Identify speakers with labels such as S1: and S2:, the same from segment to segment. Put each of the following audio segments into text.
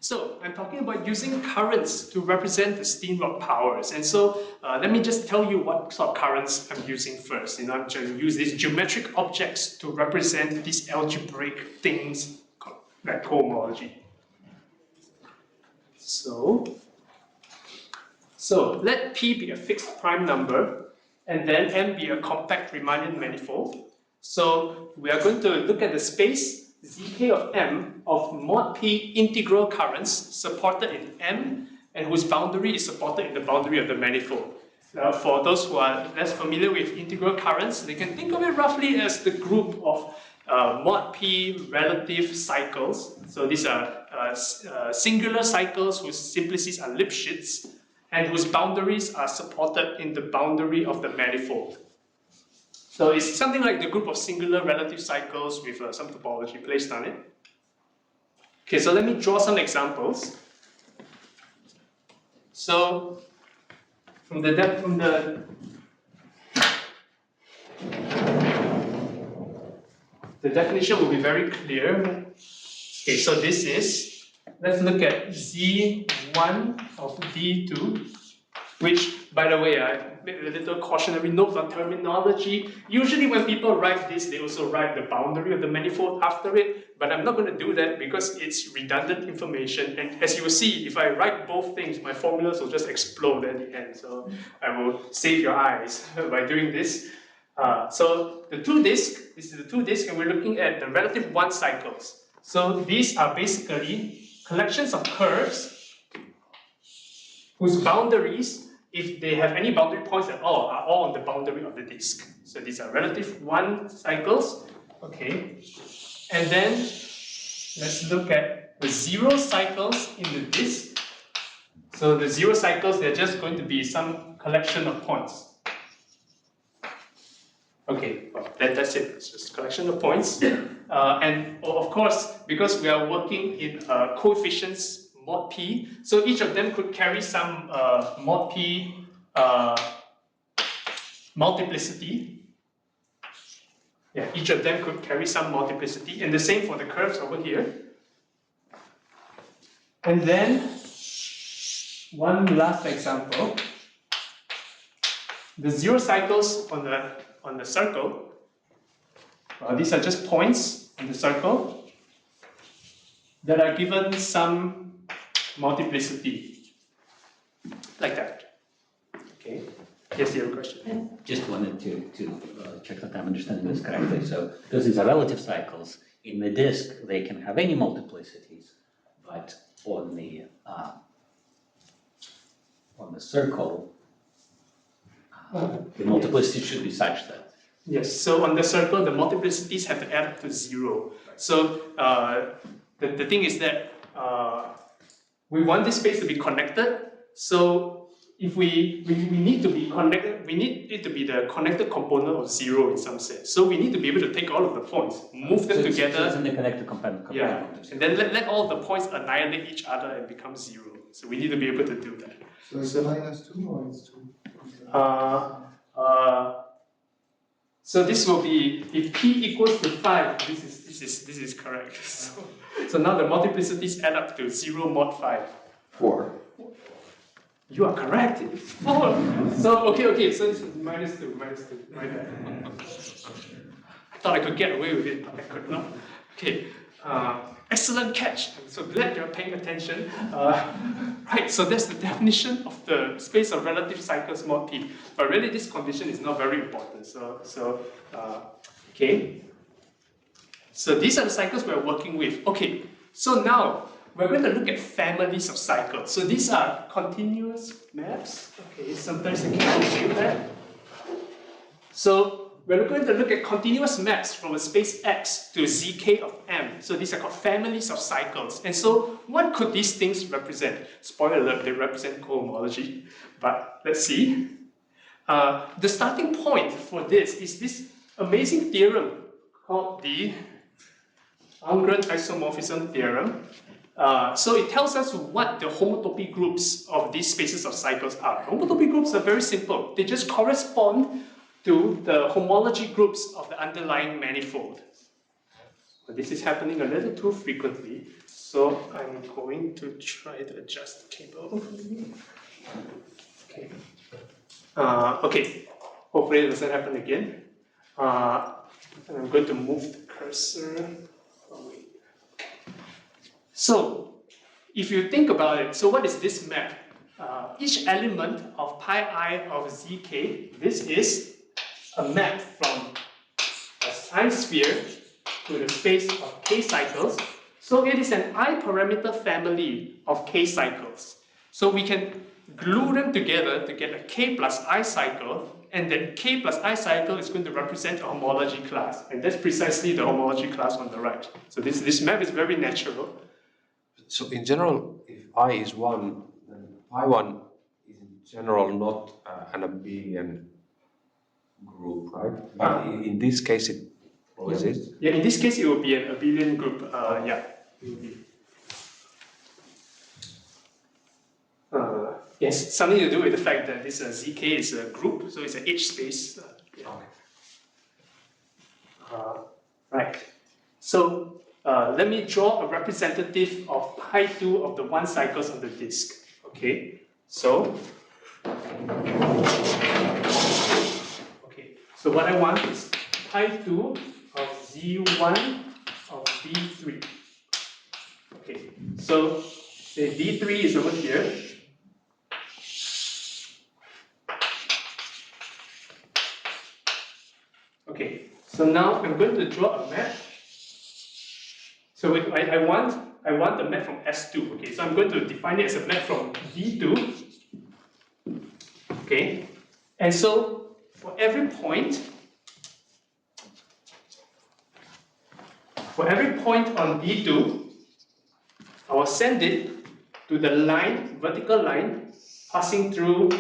S1: So I'm talking about using currents to represent the Steenrod powers. And so let me just tell you what sort of currents I'm using first. I'm going to use these geometric objects to represent these algebraic things like cohomology. So let P be a fixed prime number and then M be a compact Riemannian manifold. So we are going to look at the space Zk of M of mod P integral currents supported in M and whose boundary is supported in the boundary of the manifold. For those who are less familiar with integral currents, they can think of it roughly as the group of mod P relative cycles. So these are singular cycles whose simplices are Lipschitz and whose boundaries are supported in the boundary of the manifold. So it's something like the group of singular relative cycles with some topology placed on it. Okay, so let me draw some examples. So from the definition will be very clear. Okay, so this is, let's look at Z1 of D2, which, by the way, I made a little cautionary note on terminology. Usually when people write this, they also write the boundary of the manifold after it, but I'm not going to do that because it's redundant information. And as you will see, if I write both things, my formulas will just explode at the end. So I will save your eyes by doing this. So the two disks, this is the two disks, and we're looking at the relative one cycles. So these are basically collections of curves whose boundaries, if they have any boundary points at all, are all on the boundary of the disk. So these are relative one cycles. Okay. And then let's look at the zero cycles in the disk. So the zero cycles, they're just going to be some collection of points. Okay, well, that's it. It's just a collection of points. And of course, because we are working in coefficients mod P, so each of them could carry some mod P multiplicity. Yeah, each of them could carry some multiplicity, and the same for the curves over here. And then, one last example. The zero cycles on the circle, these are just points on the circle that are given some multiplicity, like that. Okay. Yes, you have a question?
S2: Just wanted to check that I'm understanding this correctly. So, because these are relative cycles, in the disk they can have any multiplicities, but on the circle, the multiplicity should be such that.
S1: Yes. So on the circle, the multiplicities have to add up to 0. So the thing is that we want this space to be connected. So if we need to be connected, we need it to be the connected component of 0 in some sense. So we need to be able to take all of the points, move them together.
S2: So it's in the connected component.
S1: Yeah, and then let all the points annihilate each other and become 0. So we need to be able to do that.
S3: So it's -2 or it's 2?
S1: So this will be, if P equals to 5, this is correct. So now the multiplicities add up to 0 mod 5.
S3: 4.
S1: You are correct. 4. So okay. So this is -2. My bad. I thought I could get away with it, but I could not. Okay. Excellent catch. I'm so glad you're paying attention. Right, so that's the definition of the space of relative cycles mod P. But really, this condition is not very important. Okay. So these are the cycles we're working with. Okay, so now we're going to look at families of cycles. So these are continuous maps. Okay, sometimes I can't show that. So we're going to look at continuous maps from a space X to Zk of M. So these are called families of cycles. And so what could these things represent? Spoiler alert, they represent cohomology. But let's see. The starting point for this is this amazing theorem called the Herng isomorphism theorem. So it tells us what the homotopy groups of these spaces of cycles are. Homotopy groups are very simple. They just correspond to the homology groups of the underlying manifold. But this is happening a little too frequently. So I'm going to try to adjust the cable. Okay. Okay. Hopefully it doesn't happen again. And I'm going to move the cursor away. So, if you think about it, so what is this map? Each element of pi I of zk, this is a map from a time sphere to the space of k cycles. So it is an I parameter family of k cycles. So we can glue them together to get a k plus I cycle, and then k plus I cycle is going to represent a homology class, and that's precisely the homology class on the right. So this map is very natural.
S4: So in general, if I is 1, then I1 is in general not an abelian group, right? But in this case, it always is.
S1: Yeah, in this case, it will be an abelian group. Yeah. Yes, something to do with the fact that this zk is a group, so it's an H space. Right. So let me draw a representative of pi 2 of the 1 cycles on the disk. Okay. So what I want is pi 2 of z1 of d3. Okay. So say d3 is over here. Okay, so now I'm going to draw a map. So I want the map from S2. Okay, so I'm going to define it as a map from D2. Okay, and so for every point on D2, I will send it to the line, vertical line, passing through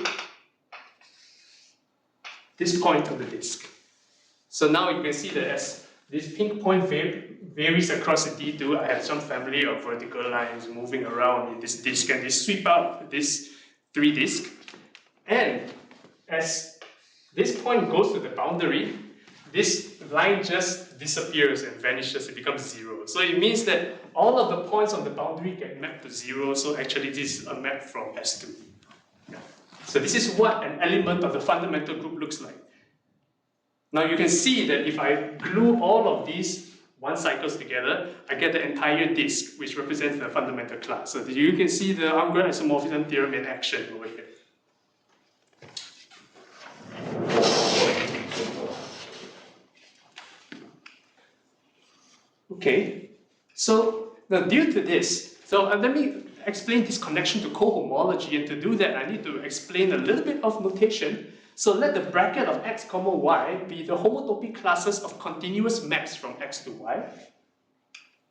S1: this point of the disk. So now you can see that as this pink point varies across the D2, I have some family of vertical lines moving around in this disk, and they sweep out this 3 disk. And as this point goes to the boundary, this line just disappears and vanishes, it becomes 0. So it means that all of the points on the boundary get mapped to 0, so actually this is a map from S2. Yeah. So this is what an element of the fundamental group looks like. Now you can see that if I glue all of these 1 cycles together, I get the entire disk, which represents the fundamental class. So you can see the Herng isomorphism theorem in action over here. Okay, so now due to this, so let me explain this connection to cohomology, and to do that I need to explain a little bit of notation. So let the bracket of x comma y be the homotopy classes of continuous maps from x to y.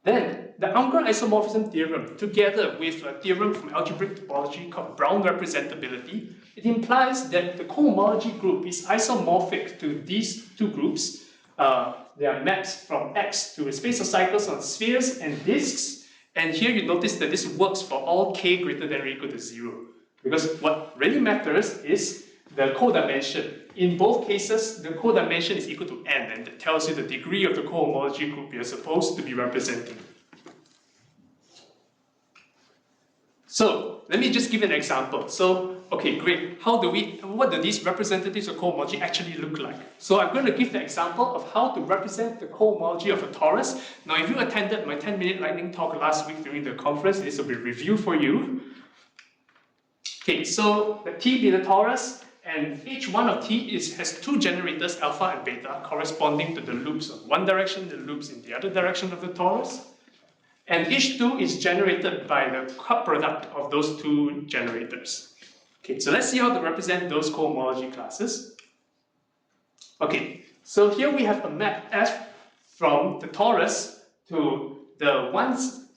S1: Then the Herng isomorphism theorem, together with a theorem from algebraic topology called Brown representability, it implies that the cohomology group is isomorphic to these 2 groups. They are maps from X to a space of cycles on spheres and disks. And here you notice that this works for all k greater than or equal to 0. Because what really matters is the codimension. In both cases, the codimension is equal to n, and that tells you the degree of the cohomology group you're supposed to be representing. So let me just give an example. So, okay, great. What do these representatives of cohomology actually look like? So I'm going to give the example of how to represent the cohomology of a torus. Now, if you attended my 10-minute lightning talk last week during the conference, this will be review for you. Okay, so the T be the torus, and each one of T has 2 generators, alpha and beta, corresponding to the loops of one direction, the loops in the other direction of the torus. And each 2 is generated by the cut product of those 2 generators. Okay, so let's see how to represent those cohomology classes. Okay, so here we have a map F from the torus to the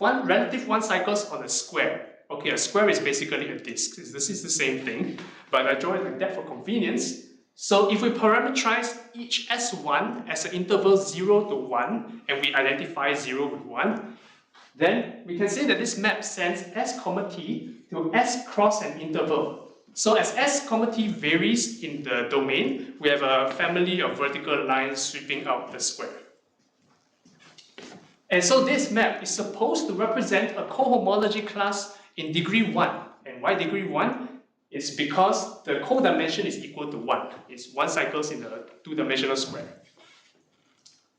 S1: relative 1 cycles on a square. Okay, a square is basically a disk. This is the same thing, but I draw it like that for convenience. So if we parameterize each S1 as an interval 0 to 1, and we identify 0 with 1, then we can say that this map sends S comma T to S cross an interval. So as S comma T varies in the domain, we have a family of vertical lines sweeping out the square. And so this map is supposed to represent a cohomology class in degree 1. And why degree 1? It's because the codimension is equal to 1. It's 1 cycles in a 2-dimensional square.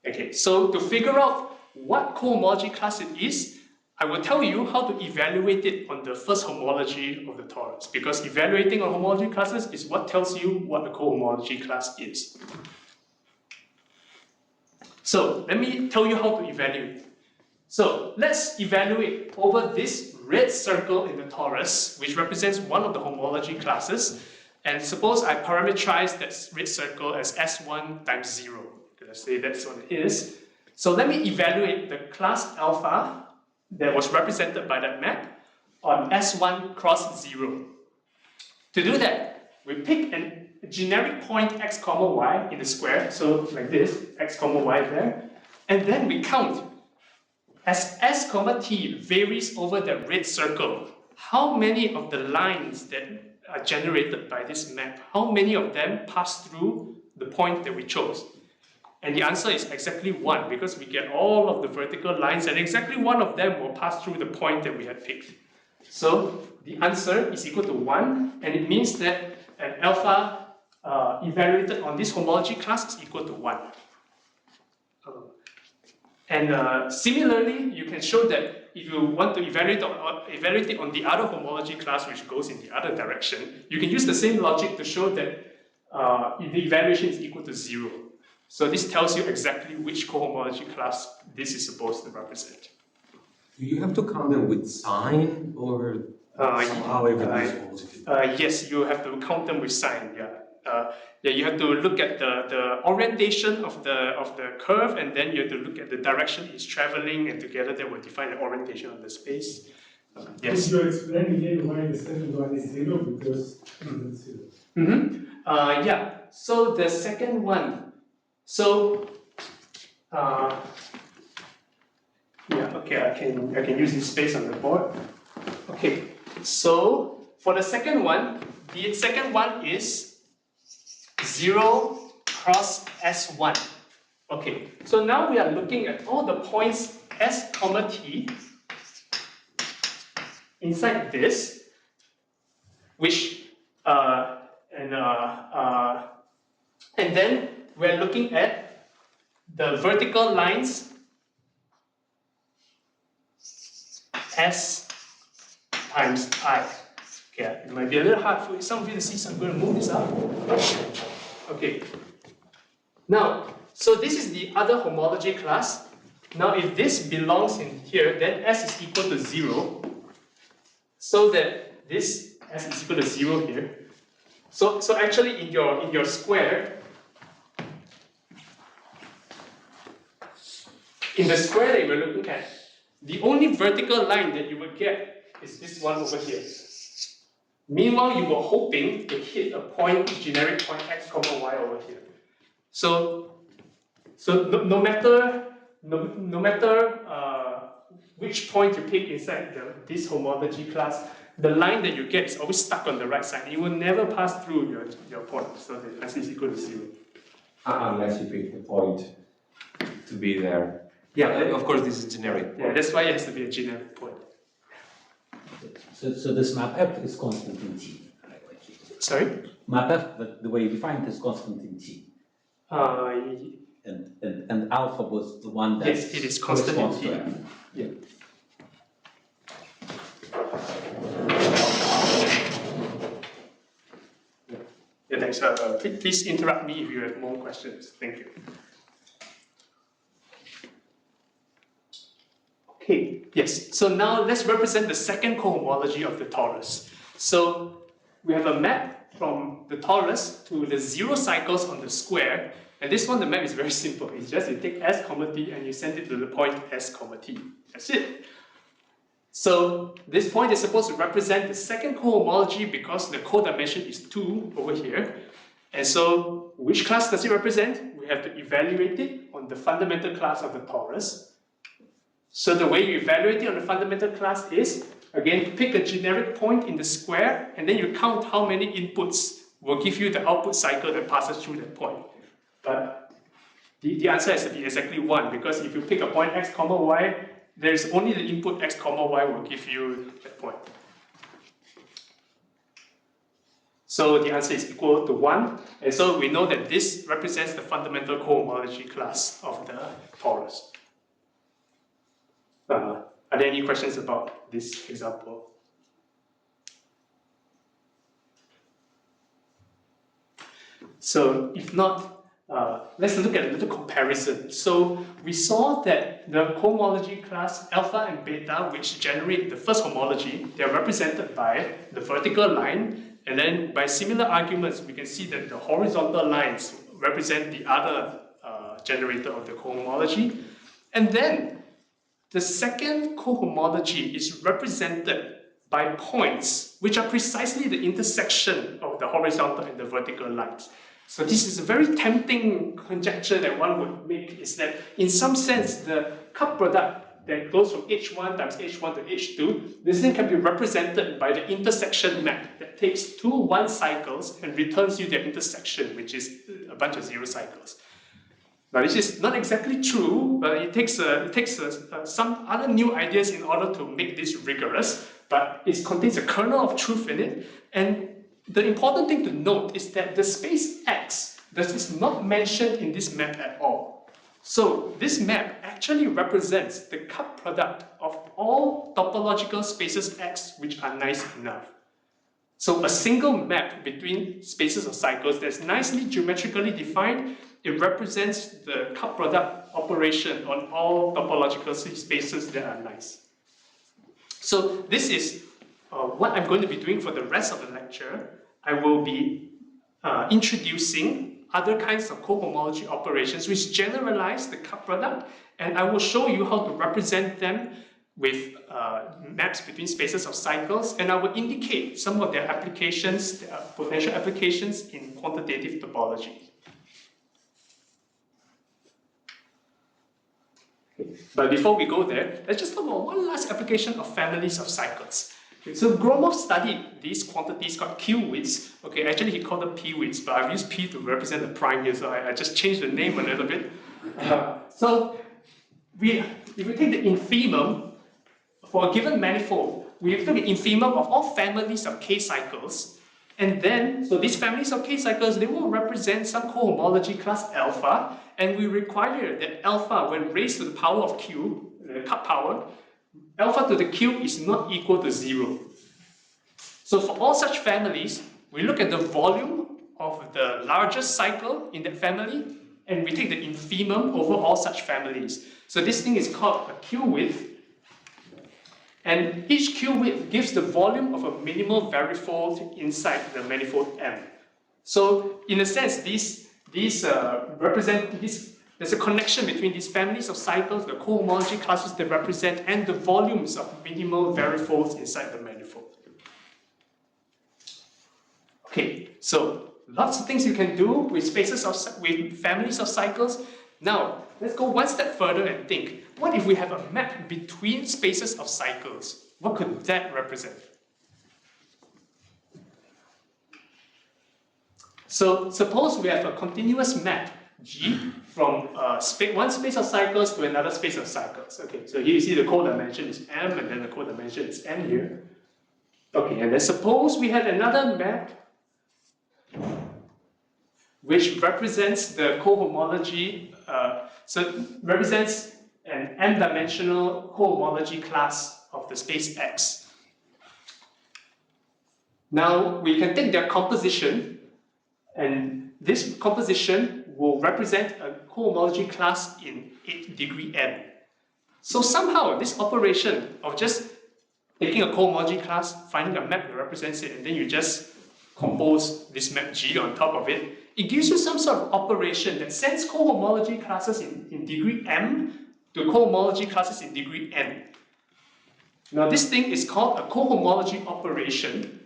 S1: Okay, so to figure out what cohomology class it is, I will tell you how to evaluate it on the first homology of the torus, because evaluating on homology classes is what tells you what a cohomology class is. So let me tell you how to evaluate. So let's evaluate over this red circle in the torus, which represents one of the homology classes, and suppose I parameterize that red circle as S1 times 0. Let's say that's what it is. So let me evaluate the class alpha that was represented by that map on S1 cross 0. To do that, we pick a generic point x comma y in the square, so like this, x comma y there, and then we count as s comma t varies over the red circle, how many of the lines that are generated by this map, how many of them pass through the point that we chose? And the answer is exactly 1, because we get all of the vertical lines and exactly one of them will pass through the point that we had picked. So the answer is equal to 1, and it means that an alpha evaluated on this homology class is equal to 1. Similarly, you can show that if you want to evaluate it on the other homology class, which goes in the other direction, you can use the same logic to show that the evaluation is equal to 0. So this tells you exactly which cohomology class this is supposed to represent.
S4: Do you have to count them with sign or somehow everything is positive?
S1: Yes, you have to count them with sign. Yeah, you have to look at the orientation of the curve, and then you have to look at the direction it's traveling, and together they will define the orientation of the space. Yes.
S5: Could you explain again why the second one is 0? Because it's 0.
S1: Yeah. So the second one. So. Yeah. Okay. I can use this space on the board. Okay. So for the second one is 0 cross S1. Okay, so now we are looking at all the points S comma T inside this, which and then we're looking at the vertical lines S times I. Okay, it might be a little hard for some of you to see, so I'm going to move this up. Okay. Now, so this is the other homology class. Now, if this belongs in here, then S is equal to 0, so that this S is equal to 0 here. So actually, in your square, in the square that we're looking at, the only vertical line that you will get is this one over here. Meanwhile, you were hoping to hit a point, generic point x comma y over here. So no matter which point you pick inside this homology class, the line that you get is always stuck on the right side. It will never pass through your point. So the answer is equal to 0.
S4: Unless you pick the point to be there.
S1: Yeah,
S4: of course, this is generic.
S1: Yeah, that's why it has to be a generic point.
S2: So this map f is constant in T.
S1: Sorry?
S2: Map f, the way you define it, is constant in T. And alpha was the one that
S1: yes, it is constant in T. Yeah. Yeah, thanks. Please interrupt me if you have more questions. Thank you. Okay, yes. So now let's represent the second cohomology of the torus. So we have a map from the torus to the 0 cycles on the square. And this one, the map is very simple. It's just you take S comma T and you send it to the point S comma T. That's it. So this point is supposed to represent the second cohomology because the codimension is 2 over here. And so which class does it represent? We have to evaluate it on the fundamental class of the torus. So the way you evaluate it on the fundamental class is, again, pick a generic point in the square, and then you count how many inputs will give you the output cycle that passes through that point. But the answer has to be exactly 1, because if you pick a point x comma y, there's only the input x comma y will give you that point. So the answer is equal to 1, and so we know that this represents the fundamental cohomology class of the torus. Are there any questions about this example? So if not, let's look at a little comparison. So we saw that the cohomology class alpha and beta, which generate the first homology, they are represented by the vertical line, and then by similar arguments, we can see that the horizontal lines represent the other generator of the cohomology. And then the second cohomology is represented by points, which are precisely the intersection of the horizontal and the vertical lines. So this is a very tempting conjecture that one would make, is that in some sense the cup product that goes from H1 times H1 to H2, this thing can be represented by the intersection map that takes 2 1 cycles and returns you their intersection, which is a bunch of 0 cycles. Now this is not exactly true, but it takes some other new ideas in order to make this rigorous, but it contains a kernel of truth in it. And the important thing to note is that the space X is not mentioned in this map at all. So this map actually represents the cup product of all topological spaces X which are nice enough. So a single map between spaces of cycles that's nicely geometrically defined, it represents the cup product operation on all topological spaces that are nice. So this is what I'm going to be doing for the rest of the lecture. I will be introducing other kinds of cohomology operations which generalize the cup product, and I will show you how to represent them with maps between spaces of cycles, and I will indicate some of their applications, potential applications in quantitative topology. Okay. But before we go there, let's just talk about one last application of families of cycles. Okay, so Gromov studied these quantities called Q-widths. Okay, actually he called them P-widths, but I've used P to represent the prime here, so I just changed the name a little bit. So if we take the infimum for a given manifold, we take the infimum of all families of K cycles, and then, so these families of K cycles, they will represent some cohomology class alpha, and we require that alpha, when raised to the power of Q, the cup power, alpha to the Q is not equal to 0. So for all such families, we look at the volume of the largest cycle in that family, and we take the infimum over all such families. So this thing is called a Q-width, and each Q-width gives the volume of a minimal varifold inside the manifold M. So in a sense, there's a connection between these families of cycles, the cohomology classes they represent, and the volumes of minimal varifolds inside the manifold. Okay, so lots of things you can do with with families of cycles. Now, let's go one step further and think, what if we have a map between spaces of cycles? What could that represent? So suppose we have a continuous map G from one space of cycles to another space of cycles. Okay, so here you see the codimension is M, and then the codimension is N here. Okay, and then suppose we had another map which represents the cohomology, so it represents an m-dimensional cohomology class of the space X. Now we can take their composition, and this composition will represent a cohomology class in 8 degree M. So somehow this operation of just taking a cohomology class, finding a map that represents it, and then you just compose this map G on top of it, it gives you some sort of operation that sends cohomology classes in degree M to cohomology classes in degree N. Now this thing is called a cohomology operation.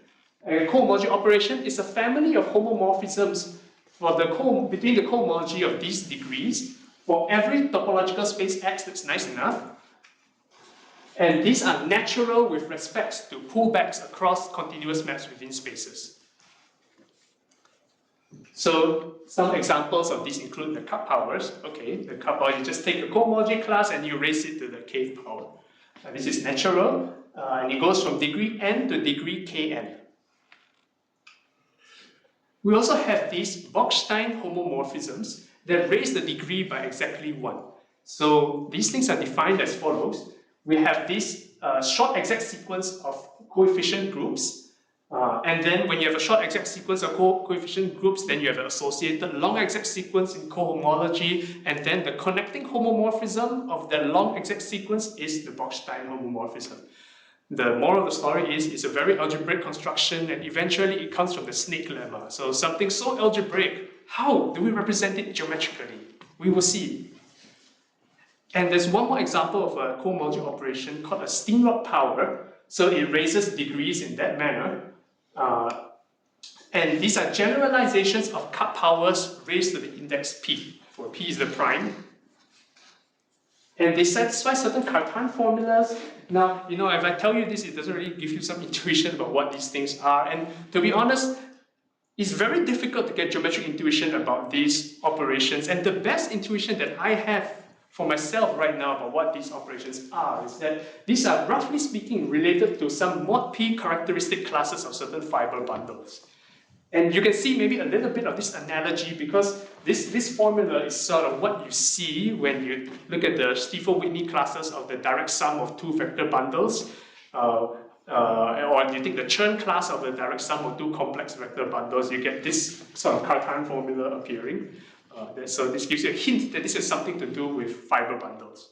S1: A cohomology operation is a family of homomorphisms between the cohomology of these degrees for every topological space X that's nice enough. And these are natural with respect to pullbacks across continuous maps within spaces. So some examples of these include the cup powers. Okay, the cup power, you just take a cohomology class and you raise it to the kth power. This is natural, and it goes from degree n to degree kn. We also have these Bochstein homomorphisms that raise the degree by exactly 1. So these things are defined as follows. We have this short exact sequence of coefficient groups, and then when you have a short exact sequence of coefficient groups, then you have an associated long exact sequence in cohomology, and then the connecting homomorphism of the long exact sequence is the Bochstein homomorphism. The moral of the story is it's a very algebraic construction, and eventually it comes from the snake lemma. So something so algebraic, how do we represent it geometrically? We will see. And there's one more example of a cohomology operation called a Steenrod power. So it raises degrees in that manner. And these are generalizations of cup powers raised to the index p, for p is the prime. And they satisfy certain Cartan formulas. Now, if I tell you this, it doesn't really give you some intuition about what these things are. And to be honest, it's very difficult to get geometric intuition about these operations. And the best intuition that I have for myself right now about what these operations are is that these are, roughly speaking, related to some mod P characteristic classes of certain fiber bundles. And you can see maybe a little bit of this analogy because this formula is sort of what you see when you look at the Stiefel-Whitney classes of the direct sum of two vector bundles, or you take the Chern class of the direct sum of two complex vector bundles, you get this sort of Cartan formula appearing. So this gives you a hint that this has something to do with fiber bundles.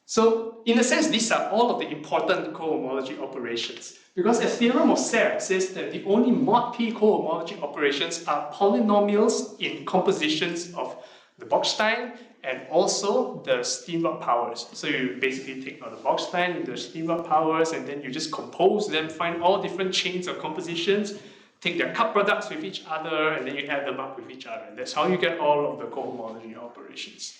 S1: So in a sense, these are all of the important cohomology operations. Because as theorem of Serre says that the only mod P cohomology operations are polynomials in compositions of the Bochstein and also the Steenrod powers. So you basically take out the Bochstein, the Steenrod powers, and then you just compose them, find all different chains of compositions, take their cup products with each other, and then you add them up with each other. And that's how you get all of the cohomology operations.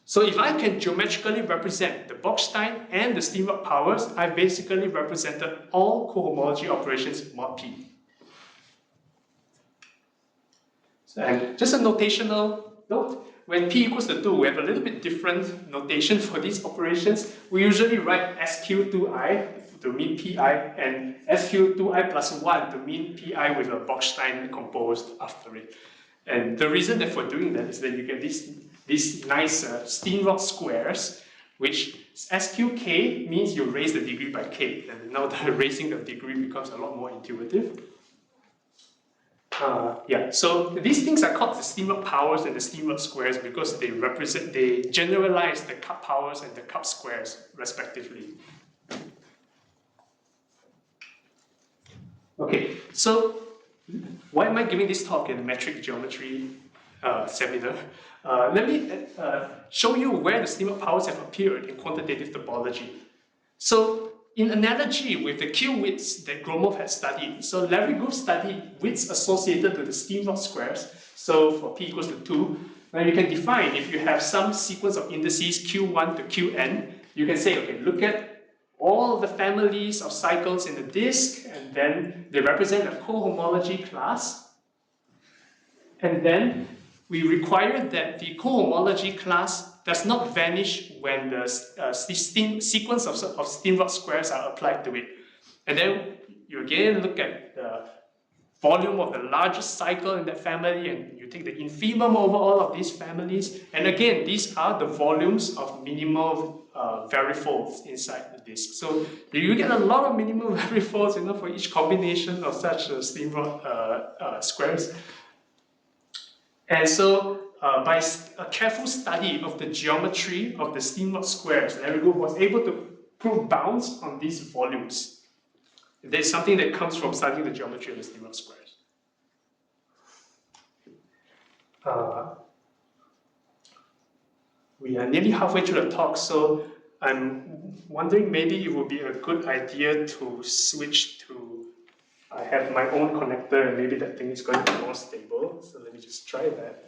S1: So if I can geometrically represent the Bochstein and the Steenrod powers, I've basically represented all cohomology operations mod P. And just a notational note, when P equals to 2, we have a little bit different notation for these operations. We usually write SQ2i to mean Pi and SQ2i plus 1 to mean Pi with a Bochstein composed after it. And the reason that for doing that is that you get these nice Steenrod squares, which SQK means you raise the degree by k, and now the raising the degree becomes a lot more intuitive. So these things are called the Steenrod powers and the Steenrod squares because they generalize the cup powers and the cup squares respectively. Okay, so why am I giving this talk in a metric geometry seminar? Let me show you where the Steenrod powers have appeared in quantitative topology. So, in analogy with the Q widths that Gromov had studied, so Larry Gould studied widths associated to the Steenrod squares. So, for p equals to 2, now you can define if you have some sequence of indices q1 to qn, you can say, okay, look at all the families of cycles in the disk, and then they represent a cohomology class. And then we require that the cohomology class does not vanish when the sequence of Steenrod squares are applied to it. And then you again look at the volume of the largest cycle in that family, and you take the infimum over all of these families. And again, these are the volumes of minimal varifolds inside the disk. So you get a lot of minimal varifolds, for each combination of such Steenrod squares. And so, by a careful study of the geometry of the Steenrod squares, Larry Gould was able to prove bounds on these volumes. There's something that comes from studying the geometry of the Steenrod squares. We are nearly halfway through the talk, so I'm wondering maybe it would be a good idea to switch to, I have my own connector and maybe that thing is going to be more stable, so let me just try that.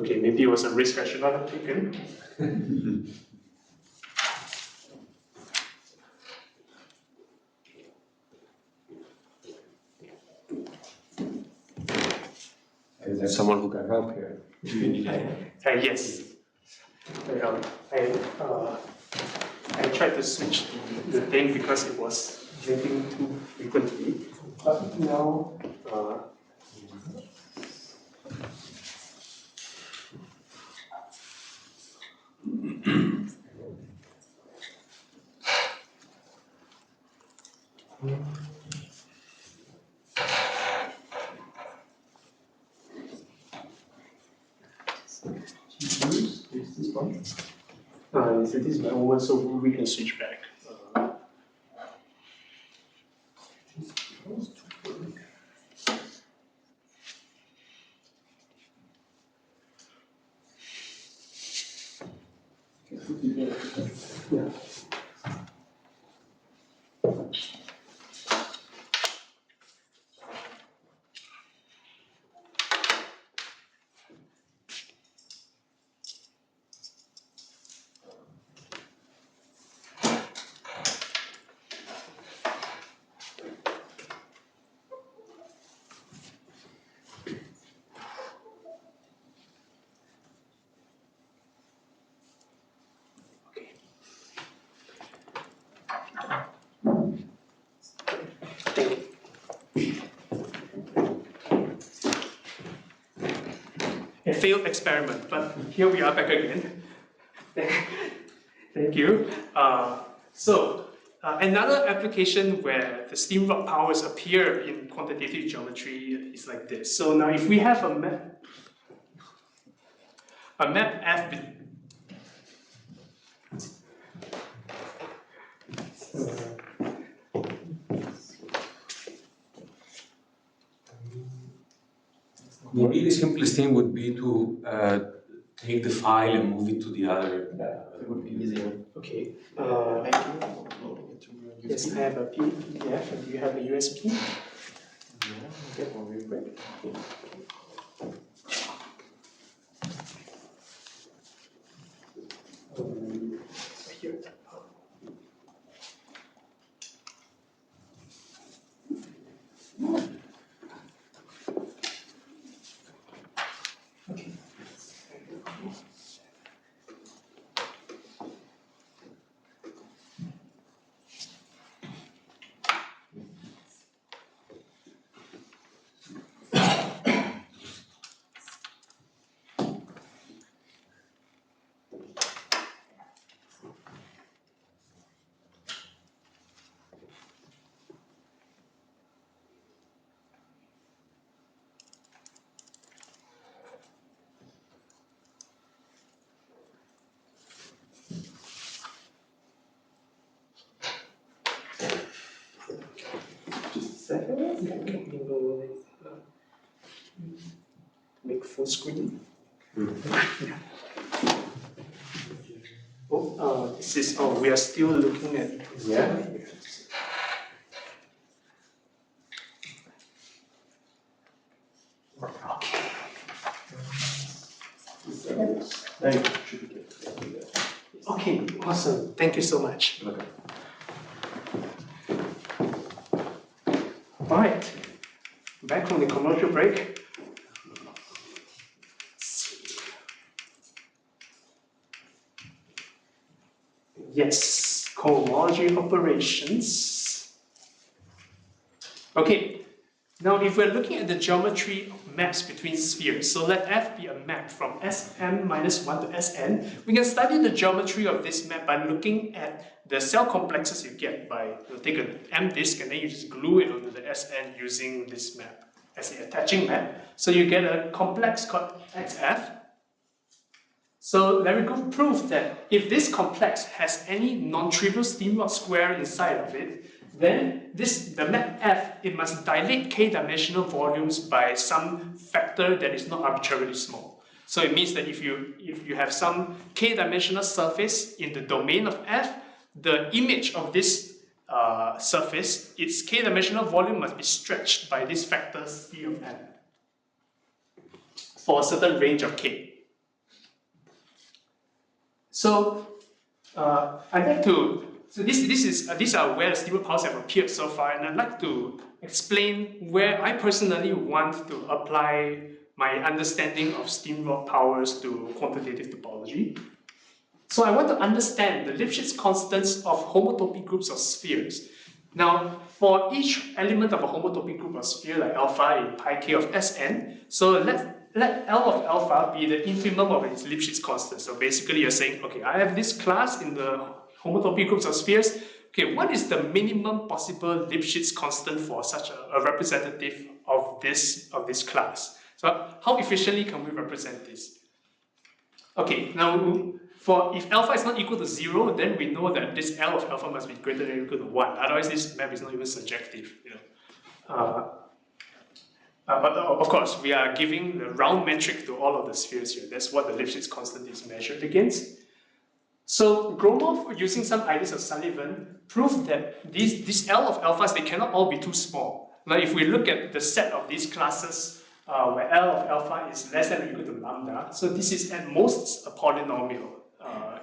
S1: Okay, maybe it was a risk I should not have taken.
S4: Is there someone who can help here?
S1: Yes. I tried to switch the thing because it was blinking too frequently. But now, is this one? This is my own one, so we can switch back. Yeah. A failed experiment, but here we are back again. Thank you. Another application where the Steenrod powers appear in quantitative geometry is like this. So now if we have a map F
S4: Maybe the simplest thing would be to take the file and move it to the other.
S3: It would be easier.
S1: Okay.
S3: Thank you for uploading it to your
S1: Yes,
S3: USB.
S1: I have a PDF. And do you have a USB?
S3: Yeah, I'll get one real quick.
S1: Here. Okay. Make full screen. Yeah. This is, we are still looking at.
S3: Yeah.
S1: Okay.
S3: Now you should be good.
S1: Okay, awesome. Thank you so much.
S3: Okay.
S1: All right. Back from the commercial break. Yes, cohomology operations. Okay, now if we're looking at the geometry of maps between spheres, so let F be a map from Sm minus 1 to Sn, we can study the geometry of this map by looking at the cell complexes you get by, take an M disk and then you just glue it onto the Sn using this map as an attaching map. So you get a complex called XF. So let me go prove that if this complex has any non-trivial Steenrod square inside of it, then the map F, it must dilate k-dimensional volumes by some factor that is not arbitrarily small. So it means that if you have some k-dimensional surface in the domain of F, the image of this surface, its k-dimensional volume must be stretched by this factor C of n for a certain range of k. So I'd like to. So these are where the Steenrod powers have appeared so far, and I'd like to explain where I personally want to apply my understanding of Steenrod powers to quantitative topology. So I want to understand the Lipschitz constants of homotopy groups of spheres. Now, for each element of a homotopy group of sphere, like alpha in pi k of Sn, so let L of alpha be the infimum of its Lipschitz constant. So basically you're saying, okay, I have this class in the homotopy groups of spheres. Okay, what is the minimum possible Lipschitz constant for such a representative of this class? So how efficiently can we represent this? Okay, now if alpha is not equal to 0, then we know that this L of alpha must be greater than or equal to 1. Otherwise, this map is not even surjective. But of course, we are giving the round metric to all of the spheres here. That's what the Lipschitz constant is measured against. So Gromov, using some ideas of Sullivan, proved that these L of alphas, they cannot all be too small. Now, if we look at the set of these classes where L of alpha is less than or equal to lambda, so this is at most a polynomial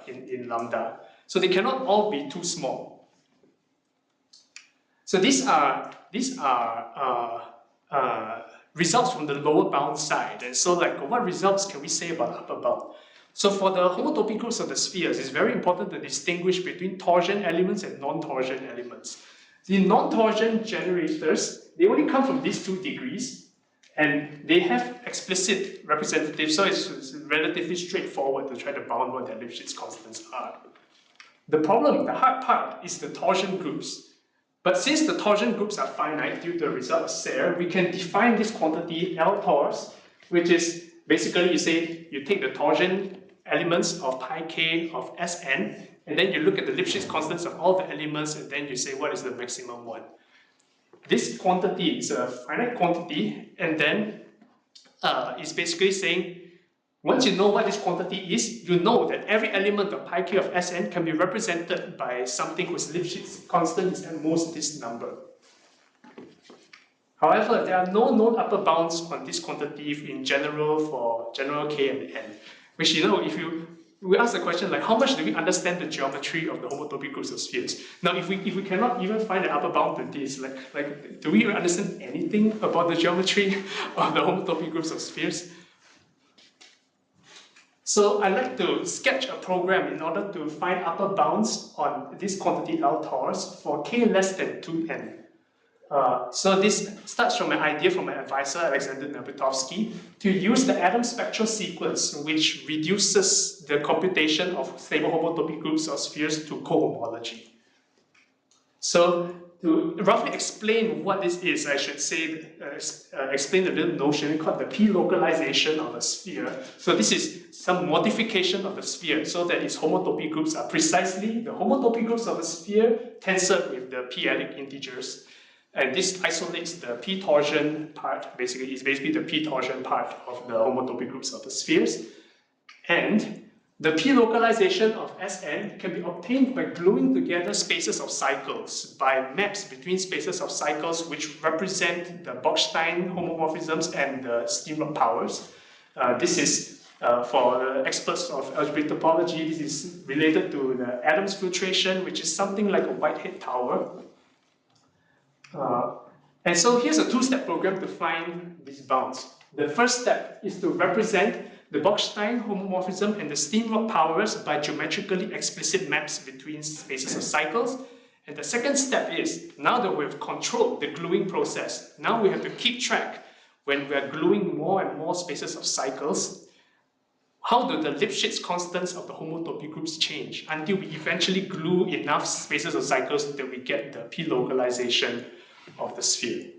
S1: in lambda. So they cannot all be too small. So these are results from the lower bound side. And so what results can we say about the upper bound? So for the homotopy groups of the spheres, it's very important to distinguish between torsion elements and non-torsion elements. The non-torsion generators, they only come from these 2 degrees, and they have explicit representatives, so it's relatively straightforward to try to bound what their Lipschitz constants are. The problem, the hard part, is the torsion groups. But since the torsion groups are finite due to the result of Serre, we can define this quantity L tors, which is basically you take the torsion elements of pi k of Sn, and then you look at the Lipschitz constants of all the elements, and then you say what is the maximum one. This quantity is a finite quantity, and then it's basically saying, once you know what this quantity is, you know that every element of pi k of Sn can be represented by something whose Lipschitz constant is at most this number. However, there are no known upper bounds on this quantity in general for general k and n, which if we ask the question like how much do we understand the geometry of the homotopy groups of spheres? Now, if we cannot even find an upper bound to this, do we even understand anything about the geometry of the homotopy groups of spheres? So I'd like to sketch a program in order to find upper bounds on this quantity L tors for k less than 2n. So this starts from an idea from my advisor, Alexander Nabutovsky, to use the atom spectral sequence, which reduces the computation of stable homotopy groups of spheres to cohomology. So to roughly explain what this is, I should say, explain a little notion called the p-localization of a sphere. So this is some modification of the sphere so that its homotopy groups are precisely the homotopy groups of a sphere tensored with the p-adic integers. And this isolates the p-torsion part, basically the p-torsion part of the homotopy groups of the spheres. And the p-localization of Sn can be obtained by gluing together spaces of cycles by maps between spaces of cycles which represent the Bochstein homomorphisms and the Steenrod powers. This is, for the experts of algebraic topology, this is related to the Adams filtration, which is something like a Whitehead tower. And so here's a 2-step program to find these bounds. The first step is to represent the Bochstein homomorphism and the Steenrod powers by geometrically explicit maps between spaces of cycles. And the second step is, now that we've controlled the gluing process, now we have to keep track when we're gluing more and more spaces of cycles, how do the Lipschitz constants of the homotopy groups change until we eventually glue enough spaces of cycles that we get the p-localization of the sphere.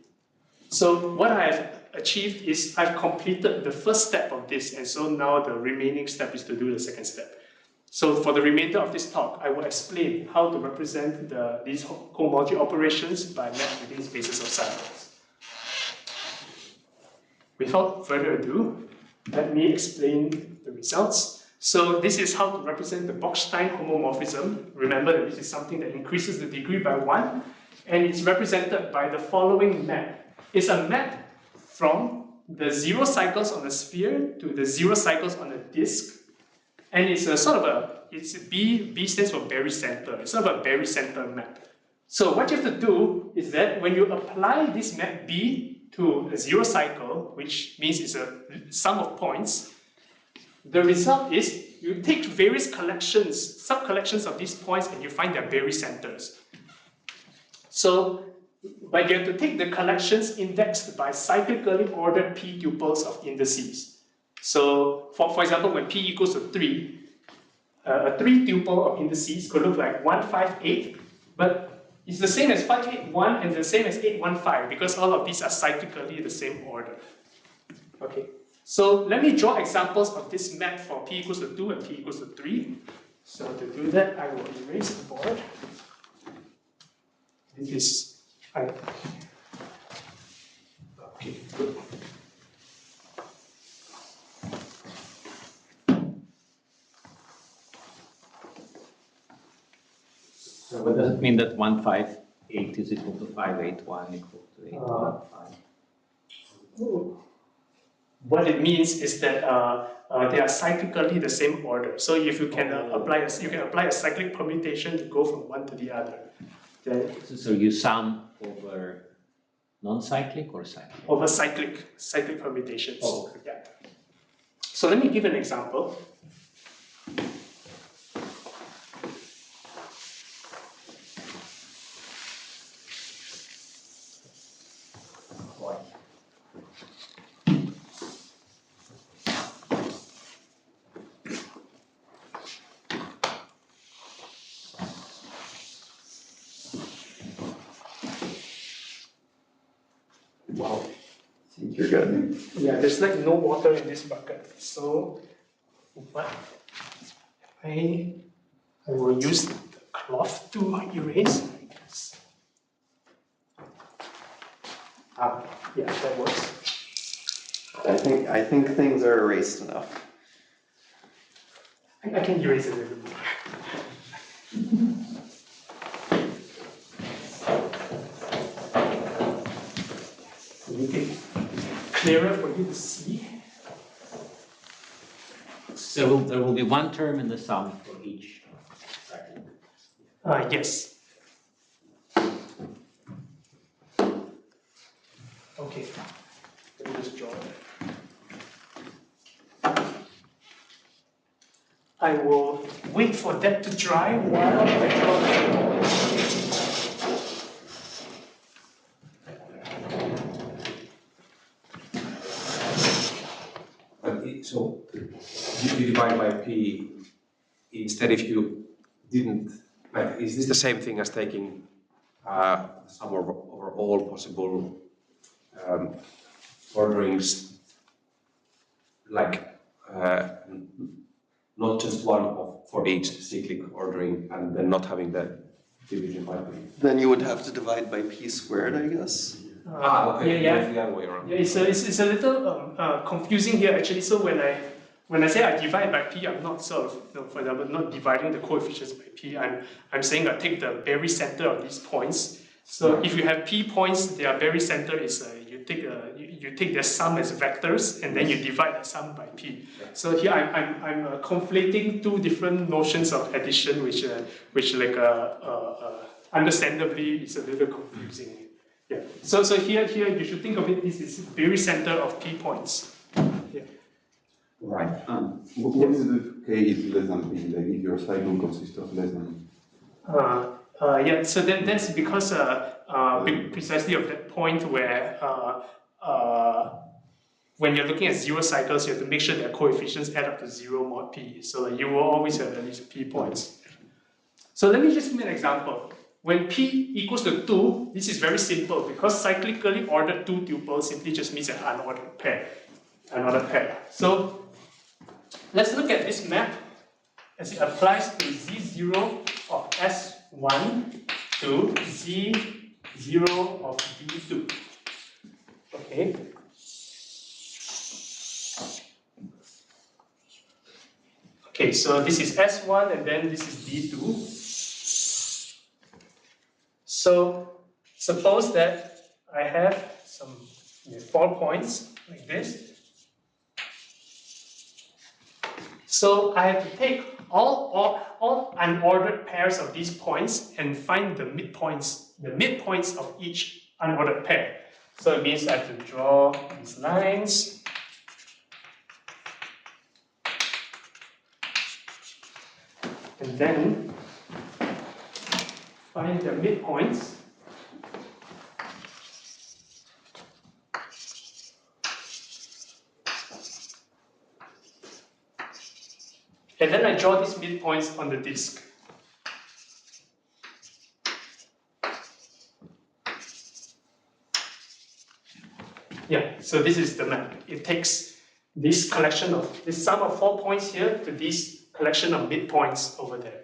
S1: So what I've achieved is I've completed the first step of this, and so now the remaining step is to do the second step. So for the remainder of this talk, I will explain how to represent these cohomology operations by maps within spaces of cycles. Without further ado, let me explain the results. So this is how to represent the Bochstein homomorphism. Remember that this is something that increases the degree by 1, and it's represented by the following map. It's a map from the 0 cycles on the sphere to the 0 cycles on the disk, And it's a sort of it's B stands for barycenter. It's sort of a barycenter map. So what you have to do is that when you apply this map B to a zero cycle, which means it's a sum of points, the result is you take various collections, sub-collections of these points, and you find their barycenters. So, but you have to take the collections indexed by cyclically ordered p tuples of indices. So, for example, when p equals to 3, a 3 tuple of indices could look like 158, but it's the same as 581 and the same as 815 because all of these are cyclically the same order. Okay, so let me draw examples of this map for p equals to 2 and p equals to 3. So to do that, I will erase the board. This is, okay, good.
S2: So what does it mean that 158 is equal to 581 equal to 815?
S1: What it means is that they are cyclically the same order. So if you can apply a cyclic permutation to go from one to the other. Then
S2: So you sum over non-cyclic or cyclic?
S1: over cyclic permutations.
S2: Oh, okay.
S1: Yeah. So let me give an example.
S3: Wow. Think you're good?
S1: Yeah, there's like no water in this bucket. So what I will use the cloth to erase, I guess. Yeah, that works.
S3: I think things are erased enough.
S1: I can erase it a little more. Make it clearer for you to see.
S2: So there will be one term in the sum for each cyclic.
S1: Yes. Okay. Let me just draw it. I will wait for that to dry while I draw the
S4: So you divide by p instead if you didn't, like, is this the same thing as taking sum over all possible orderings, like not just one for each cyclic ordering and then not having the division by p?
S3: Then you would have to divide by p squared, I guess.
S4: Okay,
S1: yeah.
S4: that's the other way around.
S1: Yeah, it's a little confusing here actually. So when I say I divide by p, I'm not sort of, for example, not dividing the coefficients by p. I'm saying I take the barycenter of these points. So if you have p points, their barycenter is you take their sum as vectors and then you divide the sum by p. So here I'm conflating two different notions of addition, which like understandably is a little confusing. Yeah. So here you should think of it. This is barycenter of p points. Yeah.
S4: Right.
S6: What is it if k is less than p, like if your cycle consists of less than?
S1: Yeah. So that's because precisely of that point where when you're looking at zero cycles, you have to make sure that coefficients add up to 0 mod p. So you will always have at least p points. So let me just give you an example. When p equals to 2, this is very simple because cyclically ordered 2 tuples simply just means an unordered pair. So let's look at this map as it applies to Z0 of S1 to Z0 of D2. Okay. Okay, so this is S1 and then this is D2. So suppose that I have some 4 points like this. So I have to take all unordered pairs of these points and find the midpoints of each unordered pair. So it means I have to draw these lines. And then find the midpoints. And then I draw these midpoints on the disk. Yeah, so this is the map. It takes this sum of 4 points here to this collection of midpoints over there.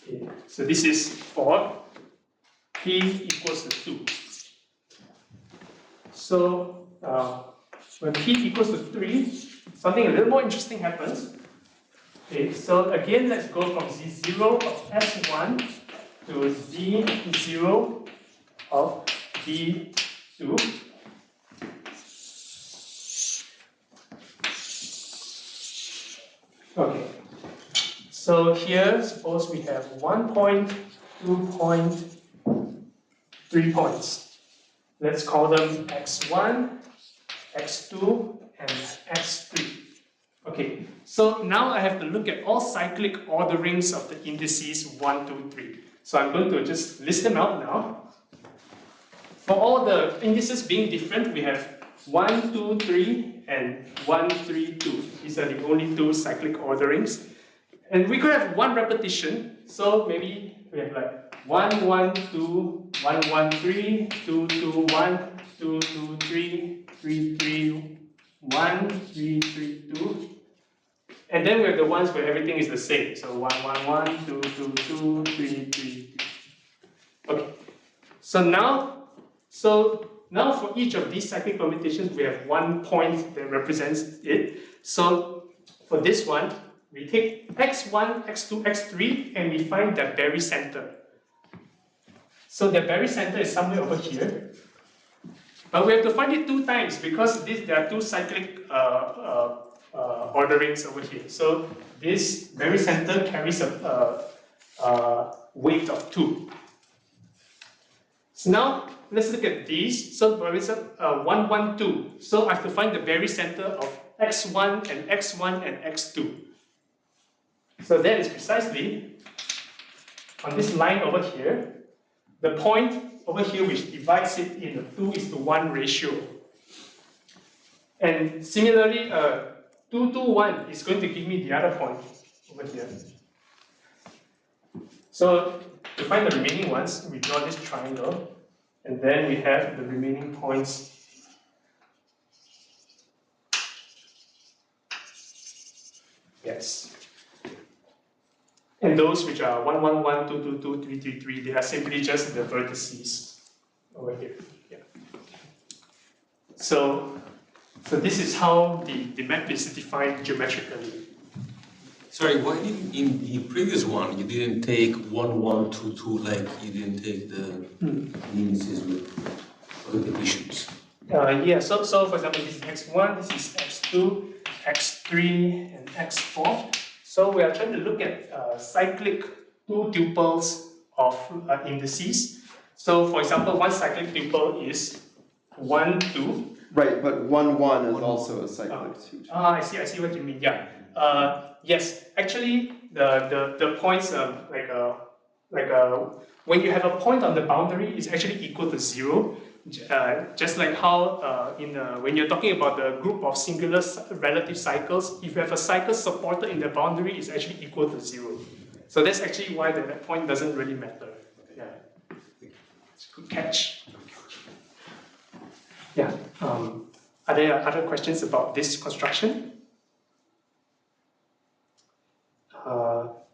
S1: Okay, so this is for p equals to 2. So when p equals to 3, something a little more interesting happens. Okay, so again, let's go from z0 of s1 to z0 of d2. Okay, so here, suppose we have 1 point, 2 point, 3 points. Let's call them x1, x2, and x3. Okay, so now I have to look at all cyclic orderings of the indices 1, 2, 3. So I'm going to just list them out now. For all the indices being different, we have 1, 2, 3, and 1, 3, 2. These are the only two cyclic orderings. And we could have one repetition, so maybe we have like 1, 1, 2, 1, 1, 3, 2, 2, 1, 2, 2, 3, 3, 3, 1, 3, 3, 2. And then we have the ones where everything is the same. So 1, 1, 1, 2, 2, 2, 3, 3. Okay. So now for each of these cyclic permutations, we have 1 point that represents it. So for this one, we take x1, x2, x3, and we find their barycenter. So their barycenter is somewhere over here. But we have to find it 2 times because there are 2 cyclic orderings over here. So this barycenter carries a weight of 2. So now let's look at these. So barycenter 1, 1, 2. So I have to find the barycenter of x1 and x1 and x2. So that is precisely on this line over here, the point over here which divides it in a 2:1 ratio. And similarly, 2, 2, 1 is going to give me the other point over here. So to find the remaining ones, we draw this triangle, and then we have the remaining points. Yes. And those which are 1, 1, 1, 2, 2, 2, 3, 3, 3, they are simply just the vertices over here. Yeah. So this is how the map is defined geometrically.
S4: Sorry, why didn't in the previous one you didn't take 1, 1, 2, 2 like you didn't take the indices with repetitions?
S1: Yeah, so for example, this is x1, this is x2, x3, and x4. So we are trying to look at cyclic 2 tuples of indices. So for example, one cyclic tuple is 1, 2.
S3: Right, but 1, 1 is also a cyclic 2.
S1: I see what you mean, yeah. Yes, actually, the points when you have a point on the boundary, it's actually equal to 0. Just like how when you're talking about the group of singular relative cycles, if you have a cycle supported in the boundary, it's actually equal to 0. So that's actually why that point doesn't really matter. Yeah, it's a good catch. Yeah. Are there other questions about this construction?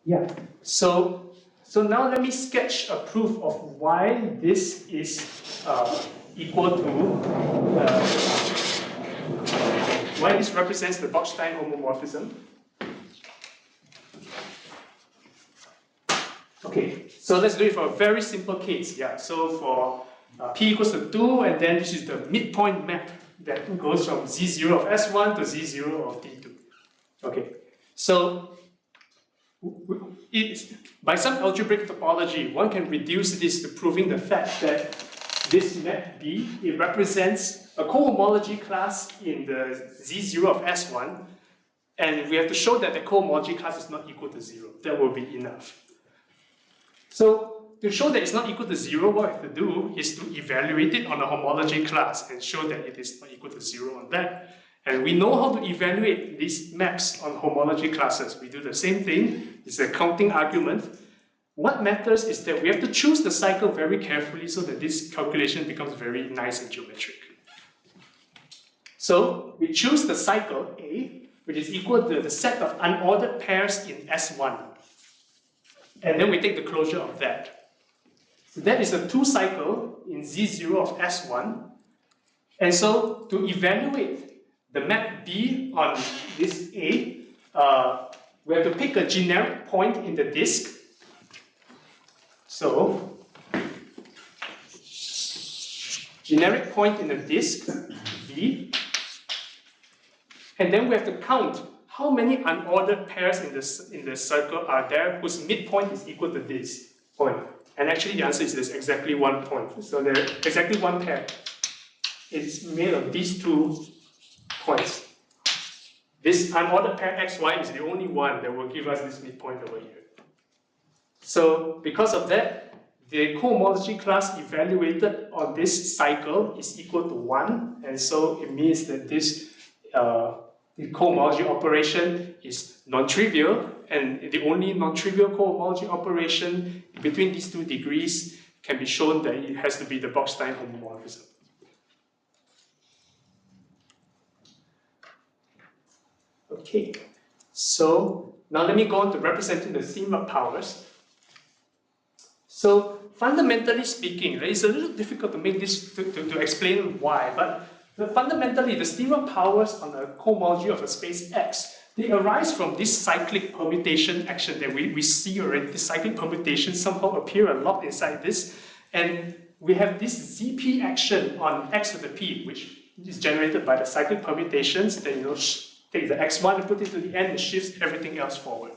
S1: Yeah. So now let me sketch a proof of why this is equal to why this represents the Botstein homomorphism. Okay, so let's do it for a very simple case. Yeah, so for p equals to 2, and then this is the midpoint map that goes from z0 of s1 to z0 of d2. Okay, so by some algebraic topology, one can reduce this to proving the fact that this map B, it represents a cohomology class in the Z0 of S1, and we have to show that the cohomology class is not equal to 0. That will be enough. So to show that it's not equal to 0, what we have to do is to evaluate it on a homology class and show that it is not equal to 0 on that. And we know how to evaluate these maps on homology classes. We do the same thing. It's a counting argument. What matters is that we have to choose the cycle very carefully so that this calculation becomes very nice and geometric. So we choose the cycle A, which is equal to the set of unordered pairs in S1. And then we take the closure of that. So that is a 2 cycle in Z0 of S1. And so to evaluate the map B on this A, we have to pick a generic point in the disk. So, generic point in the disk, B, and then we have to count how many unordered pairs in the circle are there whose midpoint is equal to this point. And actually the answer is there's exactly 1 point. So there's exactly 1 pair. It's made of these 2 points. This unordered pair xy is the only one that will give us this midpoint over here. So because of that, the cohomology class evaluated on this cycle is equal to 1, and so it means that this the cohomology operation is non-trivial, and the only non-trivial cohomology operation between these 2 degrees can be shown that it has to be the Bochstein homomorphism. Okay, so now let me go on to representing the Steenrod powers. So fundamentally speaking, it's a little difficult to make this, to explain why, but fundamentally the Steenrod powers on the cohomology of a space X, they arise from this cyclic permutation action that we see already. The cyclic permutations somehow appear a lot inside this, and we have this ZP action on X to the P, which is generated by the cyclic permutations that take the x1 and put it to the end and shifts everything else forward.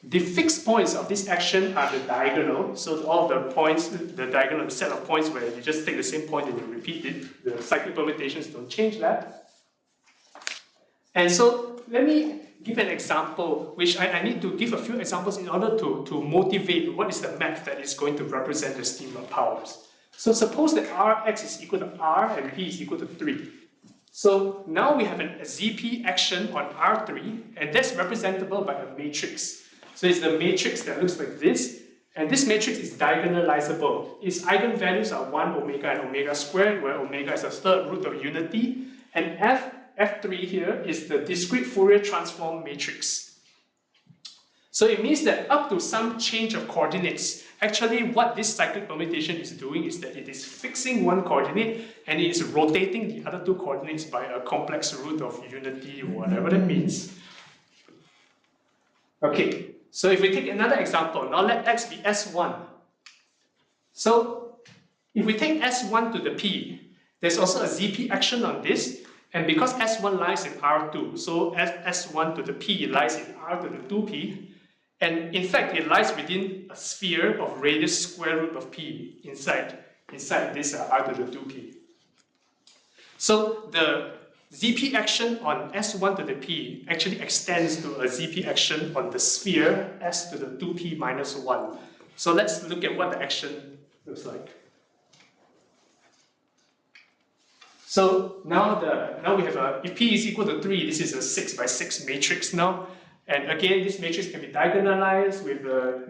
S1: The fixed points of this action are the diagonal, so all the points, the diagonal, the set of points where you just take the same point and you repeat it, the cyclic permutations don't change that. And so let me give an example, which I need to give a few examples in order to motivate what is the map that is going to represent the Steenrod powers. So suppose that Rx is equal to R and P is equal to 3. So now we have a ZP action on R3, and that's representable by a matrix. So it's the matrix that looks like this, and this matrix is diagonalizable. Its eigenvalues are 1, omega, and omega squared, where omega is a third root of unity, and F3 here is the discrete Fourier transform matrix. So it means that up to some change of coordinates, actually what this cyclic permutation is doing is that it is fixing one coordinate and it is rotating the other 2 coordinates by a complex root of unity or whatever that means. Okay, so if we take another example, now let X be S1. So if we take S1 to the P, there's also a ZP action on this, and because S1 lies in R2, so S1 to the P lies in R to the 2P, and in fact, it lies within a sphere of radius square root of P inside this R to the 2P. So the ZP action on S1 to the P actually extends to a ZP action on the sphere S to the 2P minus 1. So let's look at what the action looks like. So now we have if P is equal to 3, this is a 6 by 6 matrix now. And again, this matrix can be diagonalized with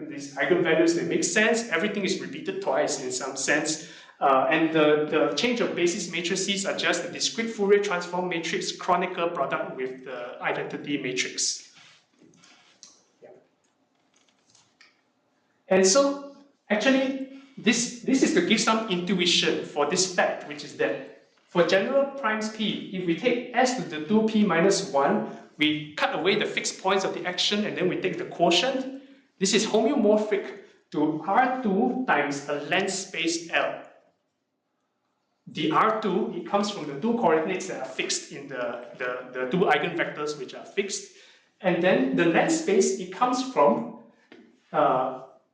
S1: these eigenvalues that make sense. Everything is repeated twice in some sense. And the change of basis matrices are just the discrete Fourier transform matrix Kronecker product with the identity matrix. Yeah. And so, actually, this is to give some intuition for this fact, which is that for general primes P, if we take S to the 2P minus 1, we cut away the fixed points of the action and then we take the quotient. This is homeomorphic to R2 times a length space L. the R2, it comes from the two coordinates that are fixed in the two eigenvectors which are fixed. And then the length space, it comes from,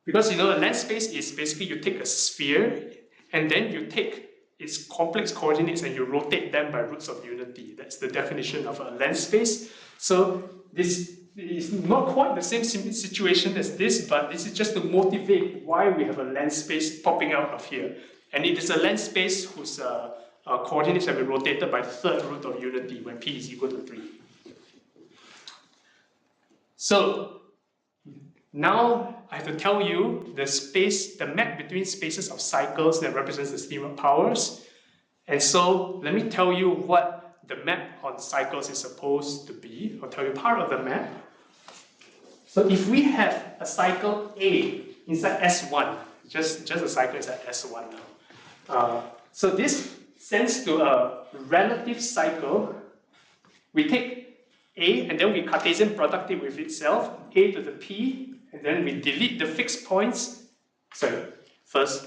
S1: because you know the length space is basically you take a sphere and then you take its complex coordinates and you rotate them by roots of unity. That's the definition of a length space. So this is not quite the same situation as this, but this is just to motivate why we have a length space popping out of here. And it is a length space whose coordinates have been rotated by the third root of unity when p is equal to 3. So now I have to tell you the space, the map between spaces of cycles that represents the Steenrod powers. And so let me tell you what the map on cycles is supposed to be. I'll tell you part of the map. So if we have a cycle A inside S1, just a cycle inside S1 now. So this sends to a relative cycle. We take A and then we Cartesian product it with itself, A to the P, and then we delete the fixed points. So first,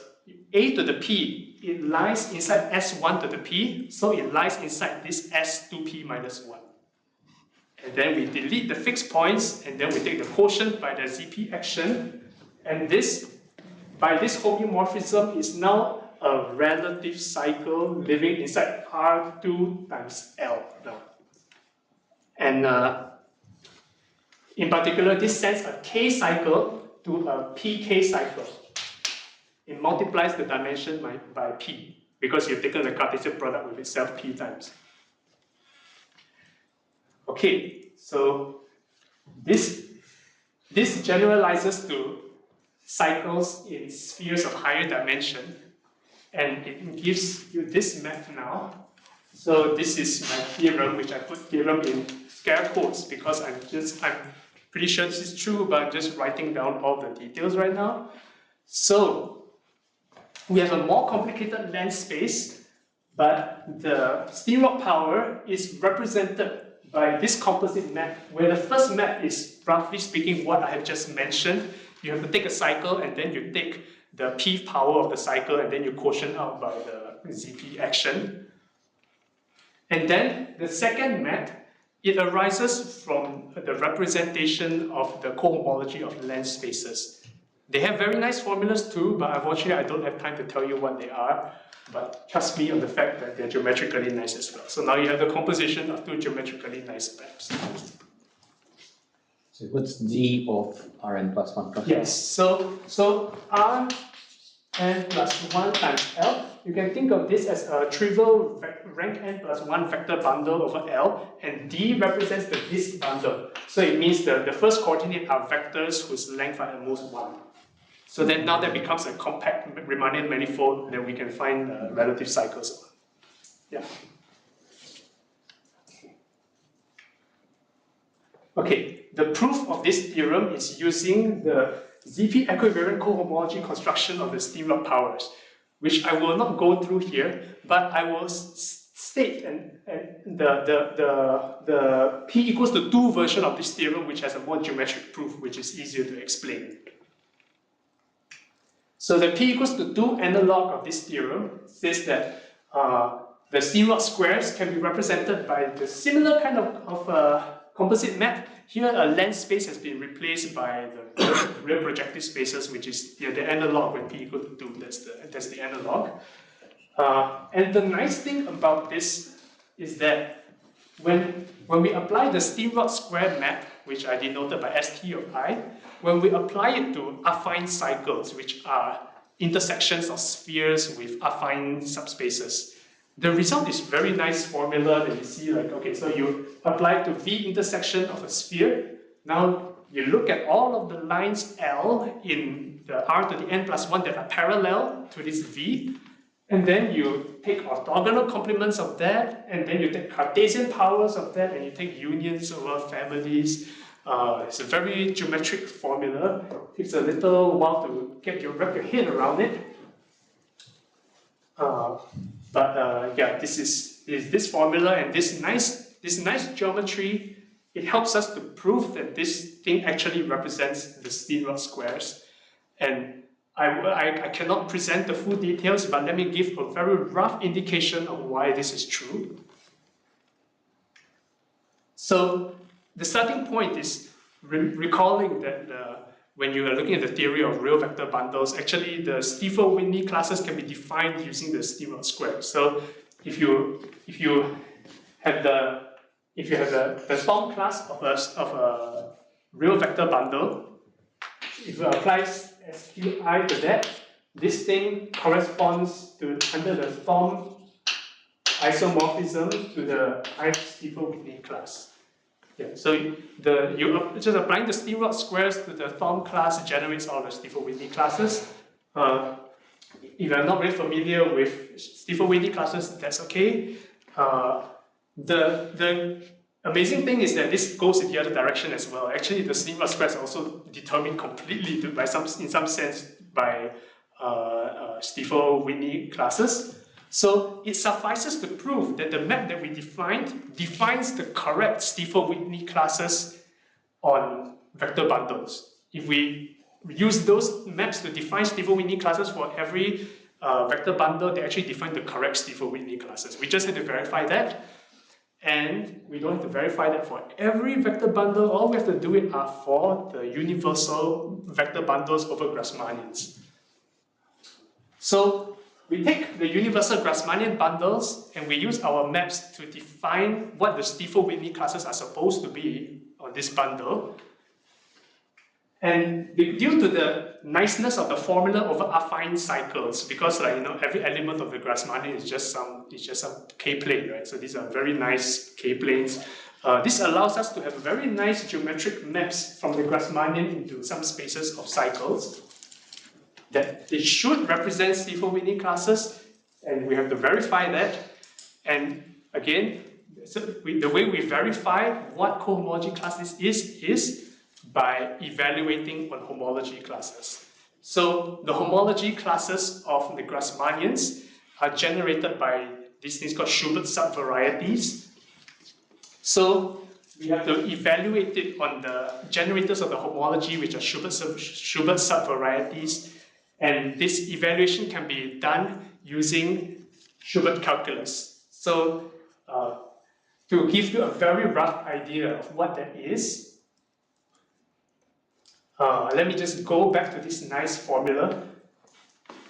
S1: A to the P, it lies inside S1 to the P, so it lies inside this S2P minus 1. And then we delete the fixed points, and then we take the quotient by the ZP action, and this, by this homeomorphism, is now a relative cycle living inside R2 times L now. And in particular, this sends a K cycle to a PK cycle. It multiplies the dimension by P, because you've taken the Cartesian product with itself P times. Okay, so this generalizes to cycles in spheres of higher dimension, and it gives you this map now. So this is my theorem, which I put theorem in scare quotes because I'm pretty sure this is true, but I'm just writing down all the details right now. So we have a more complicated length space, but the Steenrod power is represented by this composite map, where the first map is, roughly speaking, what I have just mentioned. You have to take a cycle, and then you take the P power of the cycle, and then you quotient out by the ZP action. And then the second map, it arises from the representation of the cohomology of length spaces. They have very nice formulas too, but unfortunately I don't have time to tell you what they are. But trust me on the fact that they're geometrically nice as well. So now you have the composition of two geometrically nice maps.
S2: So what's D of Rn plus 1 plus 1?
S1: Yes, so Rn plus 1 times L, you can think of this as a trivial rank n plus 1 vector bundle over L, and D represents the disk bundle. So it means the first coordinate are vectors whose length are at most 1. So then now that becomes a compact Riemannian manifold that we can find relative cycles on. Yeah. Okay, the proof of this theorem is using the ZP equivariant cohomology construction of the Steenrod powers, which I will not go through here, but I will state the P equals to 2 version of this theorem, which has a more geometric proof, which is easier to explain. So the P equals to 2 analog of this theorem says that the Steenrod squares can be represented by the similar kind of composite map. Here a length space has been replaced by the real projective spaces, which is the analog when P equal to 2, that's the analog. And the nice thing about this is that when we apply the Steenrod square map, which I denoted by ST of I, when we apply it to affine cycles, which are intersections of spheres with affine subspaces, the result is very nice formula that you see, like, okay, so you apply to V intersection of a sphere. Now you look at all of the lines L in the R to the n plus 1 that are parallel to this V, and then you take orthogonal complements of that, and then you take Cartesian powers of that, and you take unions over families. It's a very geometric formula. It takes a little while to wrap your head around it. Yeah, this is this formula and this nice geometry. It helps us to prove that this thing actually represents the Steenrod squares. And I cannot present the full details, but let me give a very rough indication of why this is true. So the starting point is recalling that when you are looking at the theory of real vector bundles, actually the Stiefel-Whitney classes can be defined using the Steenrod square. So if you have the form class of a real vector bundle, if you apply SQI to that, this thing corresponds to, under the form isomorphism, to the ith Stiefel-Whitney class. Yeah, so you just applying the Steenrod squares to the form class generates all the Stiefel-Whitney classes. If you're not very familiar with Stiefel-Whitney classes, that's okay. The amazing thing is that this goes in the other direction as well. Actually, the Steenrod squares are also determined completely in some sense by Stiefel-Whitney classes. So it suffices to prove that the map that we defined defines the correct Stiefel-Whitney classes on vector bundles. If we use those maps to define Stiefel-Whitney classes for every vector bundle, they actually define the correct Stiefel-Whitney classes. We just have to verify that. And we don't have to verify that for every vector bundle. All we have to do it are for the universal vector bundles over Grassmannians. So we take the universal Grassmannian bundles and we use our maps to define what the Stiefel-Whitney classes are supposed to be on this bundle. And due to the niceness of the formula over affine cycles, because every element of the Grassmannian is just some k-plane, right? So these are very nice k-planes. This allows us to have very nice geometric maps from the Grassmannian into some spaces of cycles that they should represent Stiefel-Whitney classes, and we have to verify that. And again, the way we verify what cohomology class this is by evaluating on homology classes. So the homology classes of the Grassmannians are generated by these things called Schubert subvarieties. So we have to evaluate it on the generators of the homology, which are Schubert subvarieties. And this evaluation can be done using Schubert calculus. So to give you a very rough idea of what that is, let me just go back to this nice formula.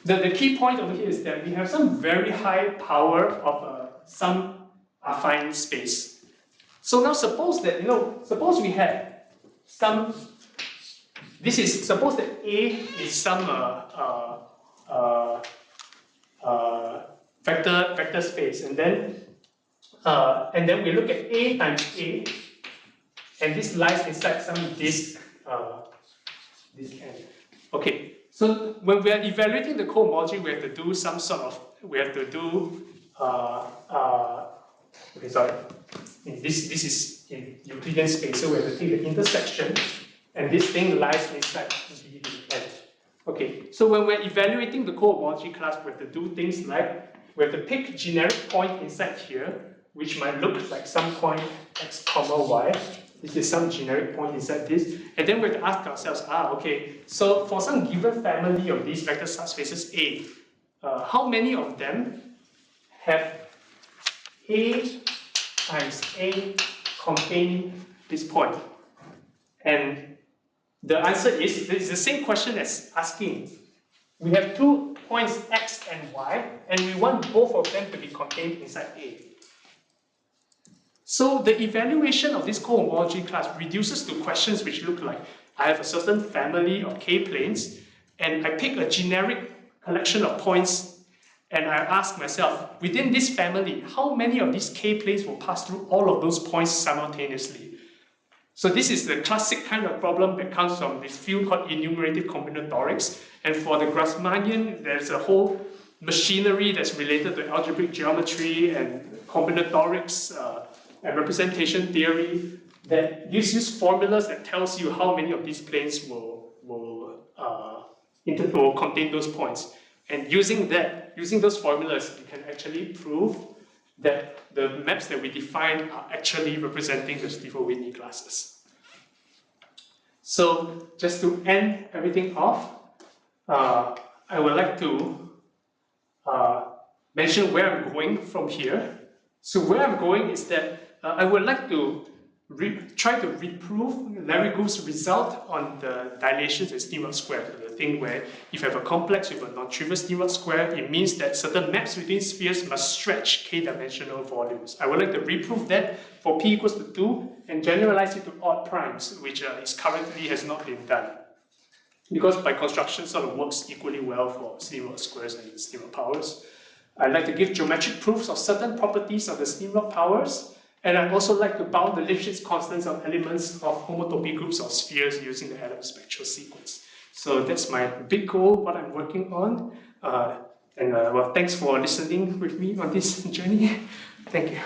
S1: The key point over here is that we have some very high power of some affine space. So now suppose that, suppose we have some, suppose that A is some vector space, and then we look at A times A, and this lies inside some disk, this N. Okay, so when we are evaluating the cohomology, we have to do some sort of, okay, sorry. This is in Euclidean space, so we have to take the intersection, and this thing lies inside the N. Okay, so when we're evaluating the cohomology class, we have to do things like, we have to pick generic point inside here, which might look like some point x comma y. This is some generic point inside this, and then we have to ask ourselves, okay, so for some given family of these vector subspaces A, how many of them have A times A containing this point? And the answer is, it's the same question as asking, we have 2 points x and y, and we want both of them to be contained inside A. So the evaluation of this cohomology class reduces to questions which look like, I have a certain family of k-planes, and I pick a generic collection of points, and I ask myself, within this family, how many of these k-planes will pass through all of those points simultaneously? So this is the classic kind of problem that comes from this field called enumerative combinatorics, and for the Grassmannian, there's a whole machinery that's related to algebraic geometry and combinatorics, and representation theory that uses formulas that tells you how many of these planes will contain those points. And using those formulas, you can actually prove that the maps that we define are actually representing the Stiefel-Whitney classes. So just to end everything off, I would like to mention where I'm going from here. So where I'm going is that I would like to try to reprove Larry Gould's result on the dilations and Steenrod square. The thing where if you have a complex with a non-trivial Steenrod square, it means that certain maps between spheres must stretch k-dimensional volumes. I would like to reprove that for p equals to 2 and generalize it to odd primes, which is currently has not been done. Because by construction sort of works equally well for Steenrod squares and Steenrod powers. I'd like to give geometric proofs of certain properties of the Steenrod powers, and I'd also like to bound the Lipschitz constants of elements of homotopy groups of spheres using the Adams spectral sequence. So that's my big goal, what I'm working on. Well, thanks for listening with me on this journey. Thank you.